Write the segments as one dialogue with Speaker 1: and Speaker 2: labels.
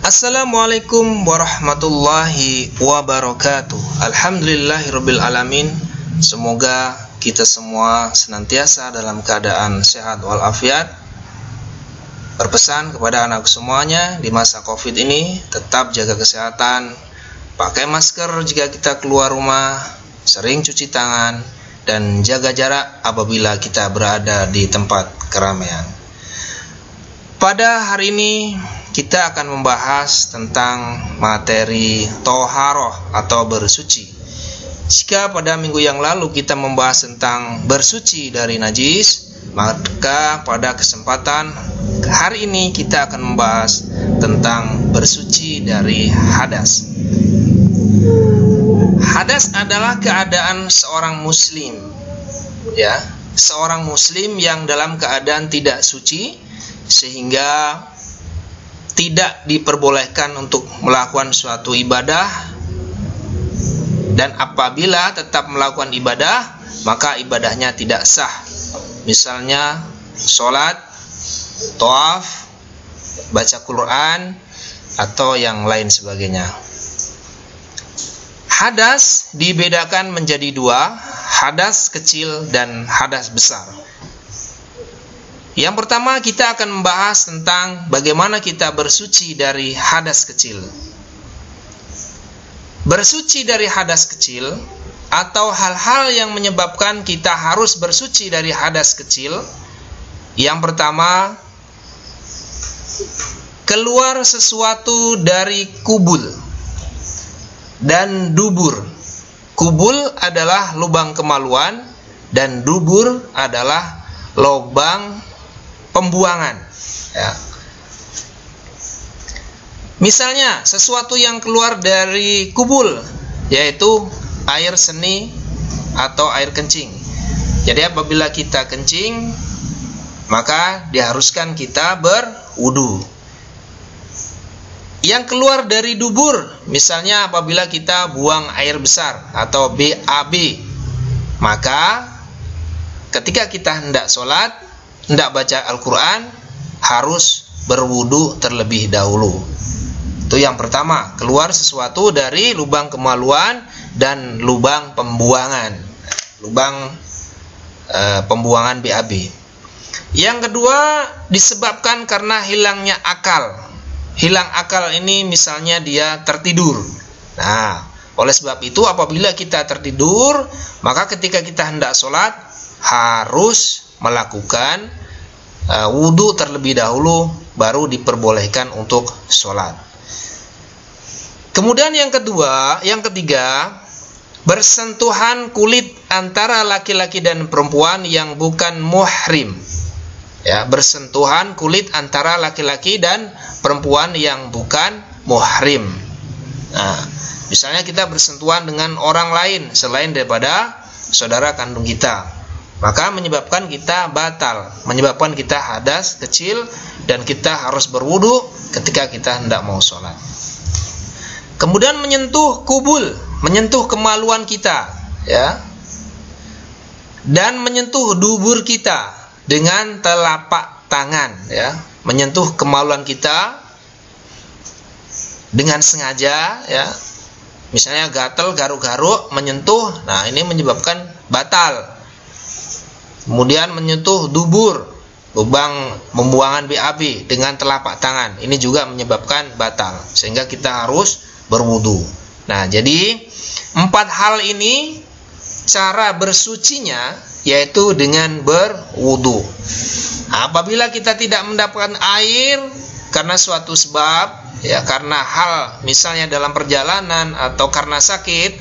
Speaker 1: Assalamualaikum warahmatullahi wabarakatuh. Alhamdulillahirabbil alamin. Semoga kita semua senantiasa dalam keadaan sehat walafiat. Berpesan kepada anak semuanya di masa Covid ini, tetap jaga kesehatan, pakai masker jika kita keluar rumah, sering cuci tangan, dan jaga jarak apabila kita berada di tempat keramaian. Pada hari ini kita akan membahas tentang materi toharoh atau bersuci. Jika pada minggu yang lalu kita membahas tentang bersuci dari najis, maka pada kesempatan hari ini kita akan membahas tentang bersuci dari hadas. Hadas adalah keadaan seorang muslim, ya, seorang muslim yang dalam keadaan tidak suci sehingga tidak diperbolehkan untuk melakukan suatu ibadah, dan apabila tetap melakukan ibadah maka ibadahnya tidak sah. Misalnya sholat, tawaf, baca Quran, atau yang lain sebagainya. Hadas dibedakan menjadi dua, hadas kecil dan hadas besar. Yang pertama kita akan membahas tentang bagaimana kita bersuci dari hadas kecil. Bersuci dari hadas kecil atau hal-hal yang menyebabkan kita harus bersuci dari hadas kecil. Yang pertama, keluar sesuatu dari kubul dan dubur. Kubul adalah lubang kemaluan dan dubur adalah lubang pembuangan, ya. Misalnya sesuatu yang keluar dari kubul, yaitu air seni atau air kencing. Jadi apabila kita kencing, maka diharuskan kita berwudu. Yang keluar dari dubur, misalnya apabila kita buang air besar atau BAB, maka ketika kita hendak sholat, hendak baca Al-Quran, harus berwudu terlebih dahulu. Itu yang pertama, keluar sesuatu dari lubang kemaluan dan lubang pembuangan, lubang pembuangan BAB. Yang kedua, disebabkan karena hilangnya akal. Hilang akal ini misalnya dia tertidur. Nah, oleh sebab itu apabila kita tertidur, maka ketika kita hendak sholat harus melakukan wudu terlebih dahulu, baru diperbolehkan untuk sholat. Kemudian yang ketiga, bersentuhan kulit antara laki-laki dan perempuan yang bukan muhrim. Ya, bersentuhan kulit antara laki-laki dan perempuan yang bukan muhrim. Nah, misalnya kita bersentuhan dengan orang lain selain daripada saudara kandung kita, maka menyebabkan kita batal, menyebabkan kita hadas kecil, dan kita harus berwudu ketika kita hendak mau sholat. Kemudian menyentuh kubul, menyentuh kemaluan kita, ya, dan menyentuh dubur kita dengan telapak tangan, ya, menyentuh kemaluan kita dengan sengaja, ya, misalnya gatal, garuk-garuk, menyentuh, nah ini menyebabkan batal. Kemudian menyentuh dubur, lubang pembuangan BAB dengan telapak tangan, ini juga menyebabkan batal, sehingga kita harus berwudu. Nah, jadi 4 hal ini cara bersucinya yaitu dengan berwudu. Apabila kita tidak mendapatkan air karena suatu sebab, ya, karena hal misalnya dalam perjalanan atau karena sakit,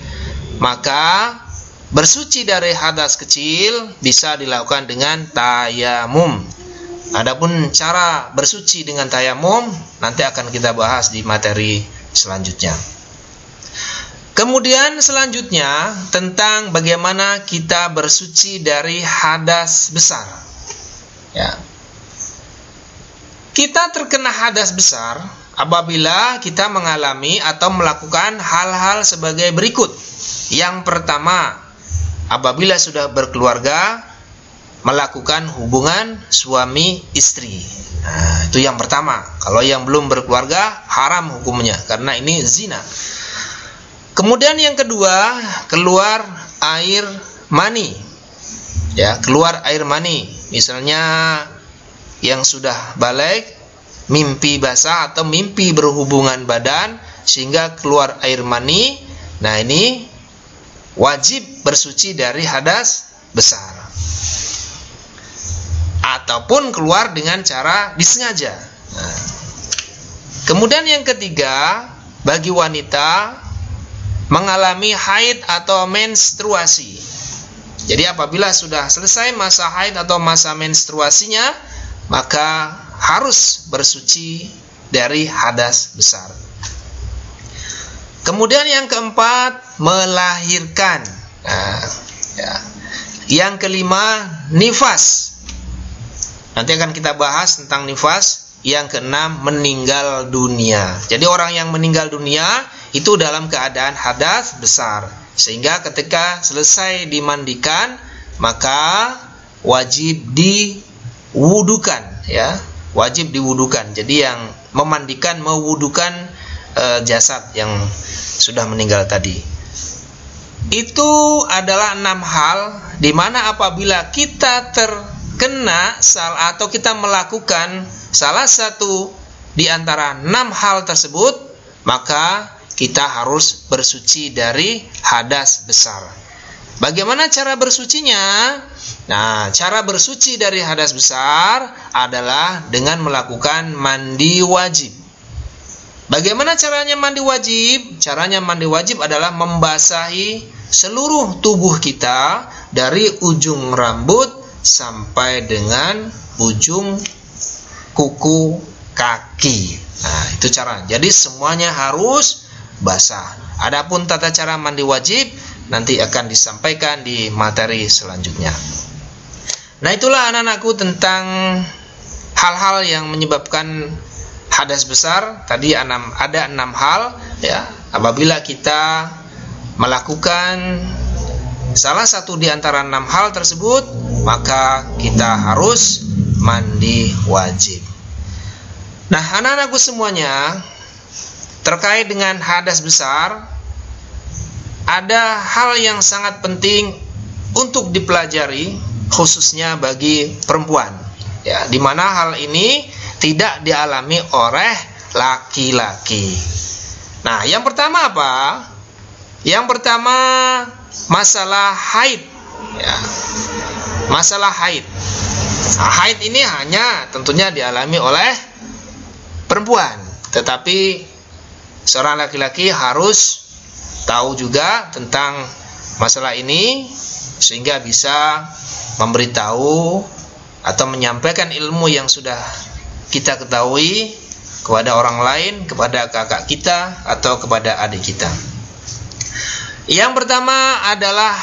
Speaker 1: maka bersuci dari hadas kecil bisa dilakukan dengan tayamum. Adapun cara bersuci dengan tayamum nanti akan kita bahas di materi selanjutnya. Kemudian selanjutnya tentang bagaimana kita bersuci dari hadas besar. Ya. Kita terkena hadas besar apabila kita mengalami atau melakukan hal-hal sebagai berikut. Yang pertama, apabila sudah berkeluarga, melakukan hubungan suami istri. Nah, itu yang pertama. Kalau yang belum berkeluarga, haram hukumnya karena ini zina. Kemudian yang kedua, keluar air mani. Ya, keluar air mani. Misalnya yang sudah balik, mimpi basah atau mimpi berhubungan badan sehingga keluar air mani. Nah, ini wajib bersuci dari hadas besar. Ataupun keluar dengan cara disengaja. Nah, kemudian yang ketiga, bagi wanita mengalami haid atau menstruasi. Jadi apabila sudah selesai masa haid atau masa menstruasinya, maka harus bersuci dari hadas besar. Kemudian yang keempat, melahirkan. Nah, ya. Yang kelima, nifas. Nanti akan kita bahas tentang nifas. Yang keenam, meninggal dunia. Jadi orang yang meninggal dunia itu dalam keadaan hadas besar, sehingga ketika selesai dimandikan maka wajib diwudukan, ya, wajib diwudukan. Jadi yang memandikan mewudukan jasad yang sudah meninggal tadi. Itu adalah 6 hal di mana apabila kita terkena atau kita melakukan salah satu di antara 6 hal tersebut, maka kita harus bersuci dari hadas besar. Bagaimana cara bersucinya? Nah, cara bersuci dari hadas besar adalah dengan melakukan mandi wajib. Bagaimana caranya mandi wajib? Caranya mandi wajib adalah membasahi seluruh tubuh kita dari ujung rambut sampai dengan ujung kuku kaki. Nah, itu cara. Jadi semuanya harus basah. Adapun tata cara mandi wajib nanti akan disampaikan di materi selanjutnya. Nah, itulah anak-anakku tentang hal-hal yang menyebabkan hadas besar. Tadi ada 6 hal, ya. Apabila kita melakukan salah satu di antara 6 hal tersebut, maka kita harus mandi wajib. Nah, anak-anakku semuanya, terkait dengan hadas besar, ada hal yang sangat penting untuk dipelajari, khususnya bagi perempuan, ya, di mana hal ini tidak dialami oleh laki-laki. Nah, yang pertama apa? Yang pertama, masalah haid, ya. Masalah haid. Nah, haid ini hanya tentunya dialami oleh perempuan, tetapi seorang laki-laki harus tahu juga tentang masalah ini sehingga bisa memberitahu atau menyampaikan ilmu yang sudah kita ketahui kepada orang lain, kepada kakak kita atau kepada adik kita. Yang pertama adalah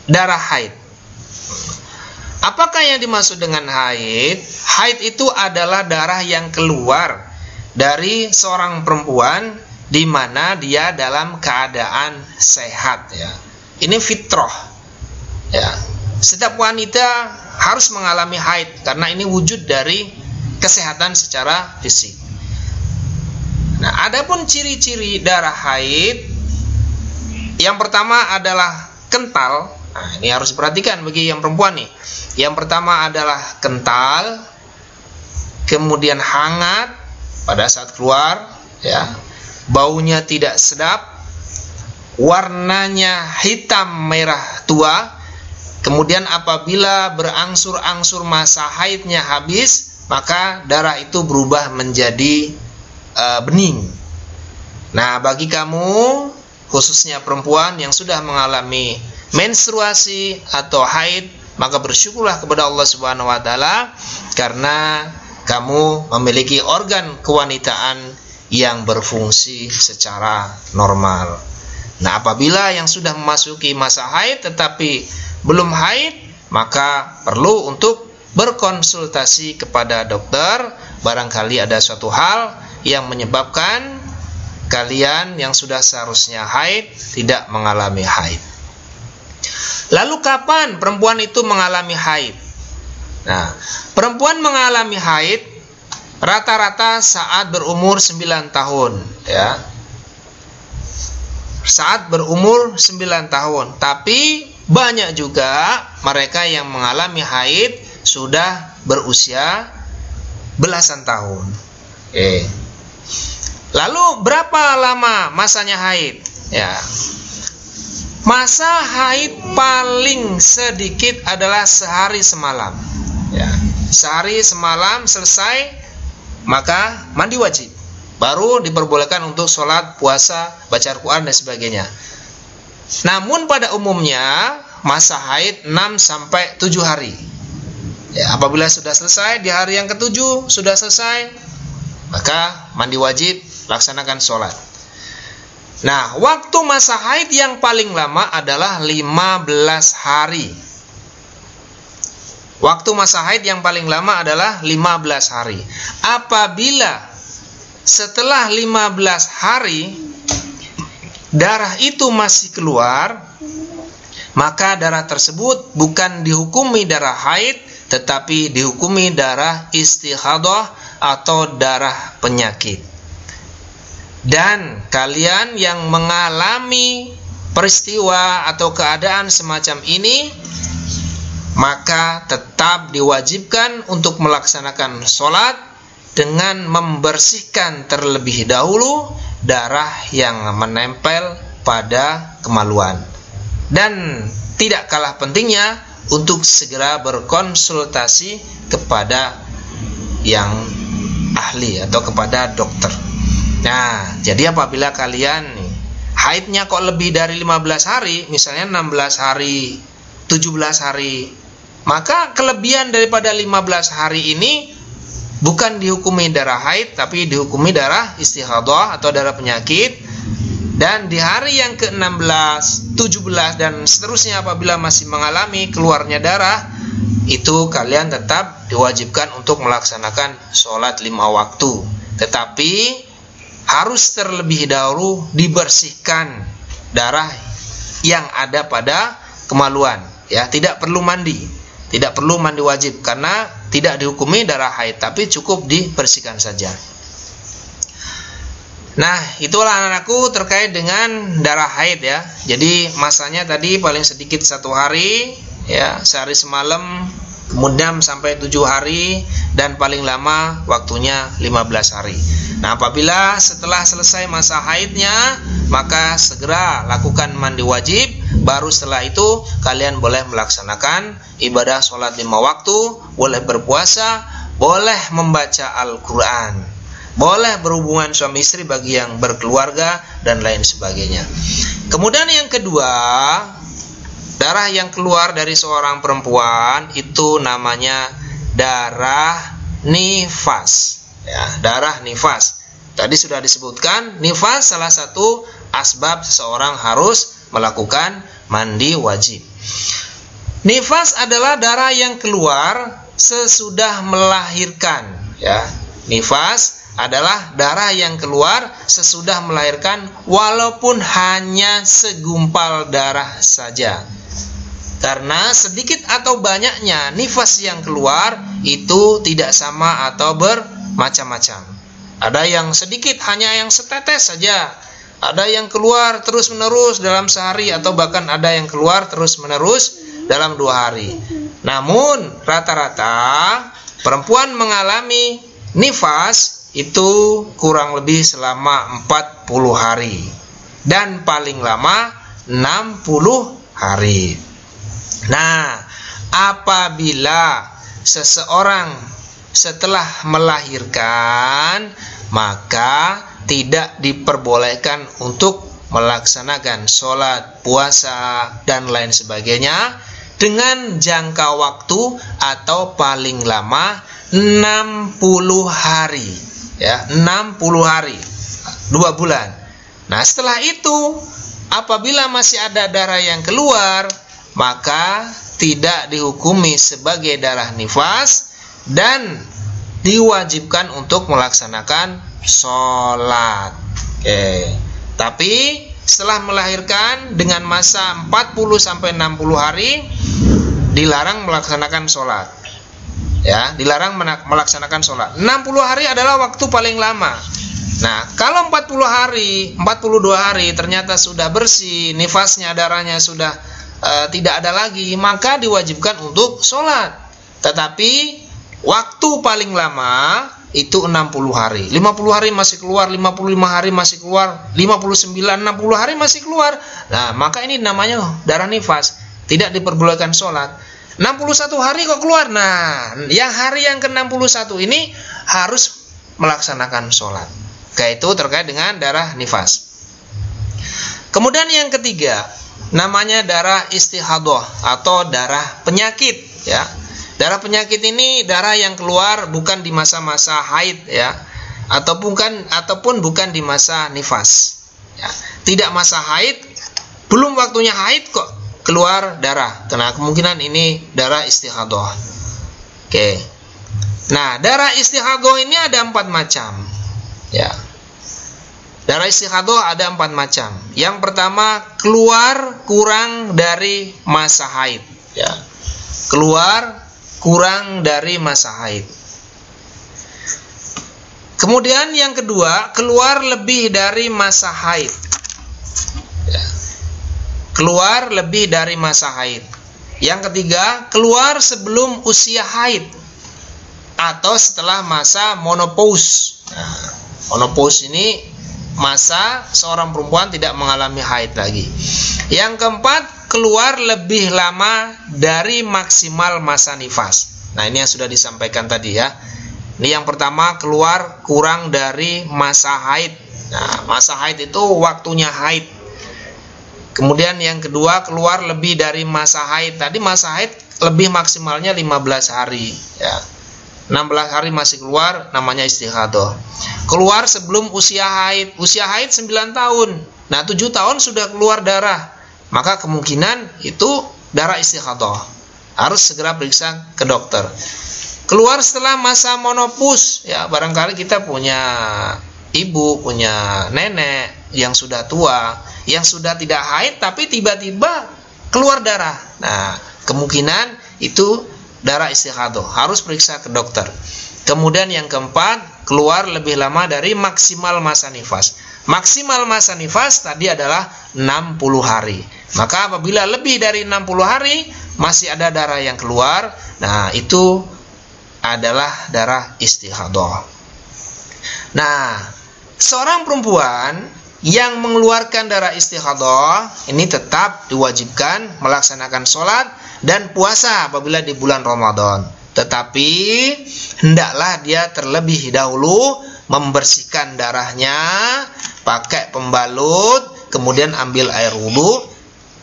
Speaker 1: darah haid. Apakah yang dimaksud dengan haid? Haid itu adalah darah yang keluar dari seorang perempuan di mana dia dalam keadaan sehat, ya. Ini fitrah, ya. Setiap wanita harus mengalami haid karena ini wujud dari kesehatan secara fisik. Nah, adapun ciri-ciri darah haid, yang pertama adalah kental. Nah, ini harus diperhatikan bagi yang perempuan nih. Yang pertama adalah kental, kemudian hangat pada saat keluar, ya. Baunya tidak sedap, warnanya hitam merah tua. Kemudian apabila berangsur-angsur masa haidnya habis, maka darah itu berubah menjadi bening. Nah, bagi kamu khususnya perempuan yang sudah mengalami menstruasi atau haid, maka bersyukurlah kepada Allah Subhanahu wa taala karena kamu memiliki organ kewanitaan yang berfungsi secara normal. Nah, apabila yang sudah memasuki masa haid tetapi belum haid, maka perlu untuk berkonsultasi kepada dokter. Barangkali ada suatu hal yang menyebabkan kalian yang sudah seharusnya haid tidak mengalami haid. Lalu kapan perempuan itu mengalami haid? Nah, perempuan mengalami haid rata-rata saat berumur 9 tahun, ya. Saat berumur 9 tahun. Tapi banyak juga mereka yang mengalami haid sudah berusia belasan tahun. Lalu berapa lama masanya haid? Ya. Masa haid paling sedikit adalah sehari semalam. Ya. Sehari semalam selesai, maka mandi wajib. Baru diperbolehkan untuk sholat, puasa, baca Al-Quran dan sebagainya. Namun pada umumnya masa haid 6-7 hari. Ya, apabila sudah selesai di hari yang ke-7 sudah selesai, maka mandi wajib, laksanakan sholat. Nah, waktu masa haid yang paling lama adalah 15 hari. Waktu masa haid yang paling lama adalah 15 hari. Apabila setelah 15 hari darah itu masih keluar, maka darah tersebut bukan dihukumi darah haid, tetapi dihukumi darah istihadah atau darah penyakit. Dan kalian yang mengalami peristiwa atau keadaan semacam ini, maka tetap diwajibkan untuk melaksanakan sholat dengan membersihkan terlebih dahulu darah yang menempel pada kemaluan. Dan tidak kalah pentingnya untuk segera berkonsultasi kepada yang ahli atau kepada dokter. Nah, jadi apabila kalian haidnya kok lebih dari 15 hari, misalnya 16 hari, 17 hari, maka kelebihan daripada 15 hari ini bukan dihukumi darah haid, tapi dihukumi darah istihadah atau darah penyakit. Dan di hari yang ke-16, 17 dan seterusnya apabila masih mengalami keluarnya darah, itu kalian tetap diwajibkan untuk melaksanakan sholat 5 waktu. Tetapi harus terlebih dahulu dibersihkan darah yang ada pada kemaluan, ya. Tidak perlu mandi, tidak perlu mandi wajib karena tidak dihukumi darah haid, tapi cukup dibersihkan saja. Nah, itulah anak-anakku terkait dengan darah haid, ya. Jadi masanya tadi paling sedikit 1 hari, ya, sehari semalam, kemudian sampai 7 hari, dan paling lama waktunya 15 hari. Nah, apabila setelah selesai masa haidnya, maka segera lakukan mandi wajib. Baru setelah itu kalian boleh melaksanakan ibadah sholat 5 waktu, boleh berpuasa, boleh membaca Al-Quran, boleh berhubungan suami istri bagi yang berkeluarga, dan lain sebagainya. Kemudian yang kedua, darah yang keluar dari seorang perempuan itu namanya darah nifas, ya, darah nifas. Tadi sudah disebutkan, nifas salah satu asbab seseorang harus melakukan mandi wajib. Nifas adalah darah yang keluar sesudah melahirkan, ya. Nifas adalah darah yang keluar sesudah melahirkan, walaupun hanya segumpal darah saja. Karena sedikit atau banyaknya nifas yang keluar itu tidak sama atau bermacam-macam. Ada yang sedikit, hanya yang setetes saja. Ada yang keluar terus-menerus dalam sehari, atau bahkan ada yang keluar terus-menerus dalam 2 hari. Namun rata-rata perempuan mengalami nifas itu kurang lebih selama 40 hari. Dan paling lama 60 hari. Nah, apabila seseorang setelah melahirkan, maka tidak diperbolehkan untuk melaksanakan sholat, puasa, dan lain sebagainya dengan jangka waktu atau paling lama 60 hari, ya, 60 hari, 2 bulan. Nah, setelah itu apabila masih ada darah yang keluar, maka tidak dihukumi sebagai darah nifas dan diwajibkan untuk melaksanakan sholat. Tapi setelah melahirkan dengan masa 40 sampai 60 hari dilarang melaksanakan sholat. Ya, dilarang melaksanakan sholat. 60 hari adalah waktu paling lama. Nah, kalau 40 hari, 42 hari ternyata sudah bersih, nifasnya, darahnya sudah tidak ada lagi, maka diwajibkan untuk sholat. Tetapi waktu paling lama itu 60 hari. 50 hari masih keluar, 55 hari masih keluar, 59, 60 hari masih keluar. Nah, maka ini namanya darah nifas, tidak diperbolehkan sholat. 61 hari kok keluar. Nah, yang hari yang ke-61 ini harus melaksanakan sholat. Itu terkait dengan darah nifas. Kemudian yang ketiga, namanya darah istihadah atau darah penyakit, ya. Darah penyakit ini darah yang keluar bukan di masa-masa haid, ya, ataupun bukan di masa nifas, ya. Tidak masa haid, belum waktunya haid kok keluar darah. Karena kemungkinan ini darah istihadah. Oke. Nah, darah istihadah ini ada 4 macam, ya. Darah istihadah ada 4 macam. Yang pertama, keluar kurang dari masa haid, ya. Keluar kurang dari masa haid. Kemudian yang kedua, keluar lebih dari masa haid, ya. Keluar lebih dari masa haid. Yang ketiga, keluar sebelum usia haid atau setelah masa menopause. Nah, menopause ini masa seorang perempuan tidak mengalami haid lagi. Yang keempat, keluar lebih lama dari maksimal masa nifas. Nah, ini yang sudah disampaikan tadi, ya. Ini yang pertama, keluar kurang dari masa haid. Nah, masa haid itu waktunya haid. Kemudian yang kedua, keluar lebih dari masa haid. Tadi masa haid lebih maksimalnya 15 hari, ya. 16 hari masih keluar, namanya istihadah. Keluar sebelum usia haid. Usia haid 9 tahun. Nah, 7 tahun sudah keluar darah, maka kemungkinan itu darah istihadah. Harus segera periksa ke dokter. Keluar setelah masa menopause, ya, barangkali kita punya ibu, punya nenek yang sudah tua, yang sudah tidak haid tapi tiba-tiba keluar darah. Nah, kemungkinan itu darah istihadah, harus periksa ke dokter. Kemudian yang keempat, keluar lebih lama dari maksimal masa nifas. Maksimal masa nifas tadi adalah 60 hari. Maka apabila lebih dari 60 hari masih ada darah yang keluar, nah itu adalah darah istihadah. Nah, seorang perempuan yang mengeluarkan darah istihadah ini tetap diwajibkan melaksanakan sholat dan puasa apabila di bulan Ramadan. Tetapi hendaklah dia terlebih dahulu membersihkan darahnya pakai pembalut, kemudian ambil air wudhu,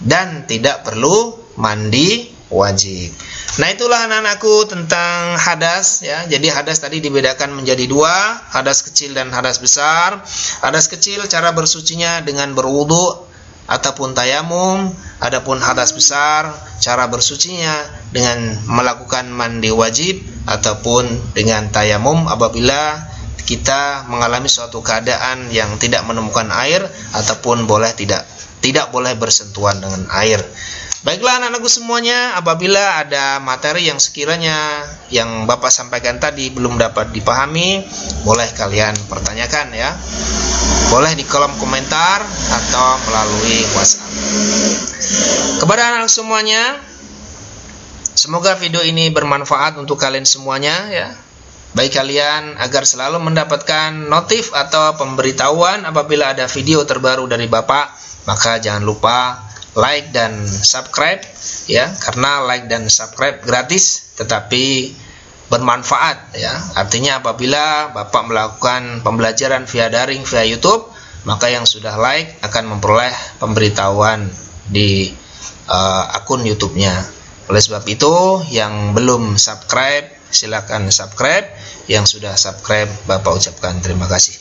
Speaker 1: dan tidak perlu mandi wajib. Nah, itulah anak-anakku tentang hadas, ya. Jadi hadas tadi dibedakan menjadi 2, hadas kecil dan hadas besar. Hadas kecil cara bersucinya dengan berwudu ataupun tayamum. Adapun hadas besar cara bersucinya dengan melakukan mandi wajib ataupun dengan tayamum apabila kita mengalami suatu keadaan yang tidak menemukan air ataupun tidak boleh bersentuhan dengan air. Baiklah anak-anakku semuanya, apabila ada materi yang sekiranya yang Bapak sampaikan tadi belum dapat dipahami, boleh kalian pertanyakan, ya. Boleh di kolom komentar atau melalui WhatsApp. Kepada anak semuanya, semoga video ini bermanfaat untuk kalian semuanya, ya. Baik kalian agar selalu mendapatkan notif atau pemberitahuan apabila ada video terbaru dari Bapak, maka jangan lupa like dan subscribe, ya, karena like dan subscribe gratis tetapi bermanfaat, ya. Artinya apabila Bapak melakukan pembelajaran via daring via YouTube, maka yang sudah like akan memperoleh pemberitahuan di akun YouTube-nya. Oleh sebab itu, yang belum subscribe silakan subscribe, yang sudah subscribe Bapak ucapkan terima kasih.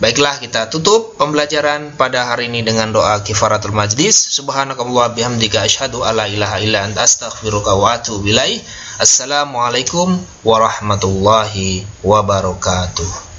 Speaker 1: Baiklah, kita tutup pembelajaran pada hari ini dengan doa kifaratul majlis. Subhanakallah bihamdika asyhadu alla ilaha illa anta astaghfiruka wa atubu ilaik. Assalamualaikum warahmatullahi wabarakatuh.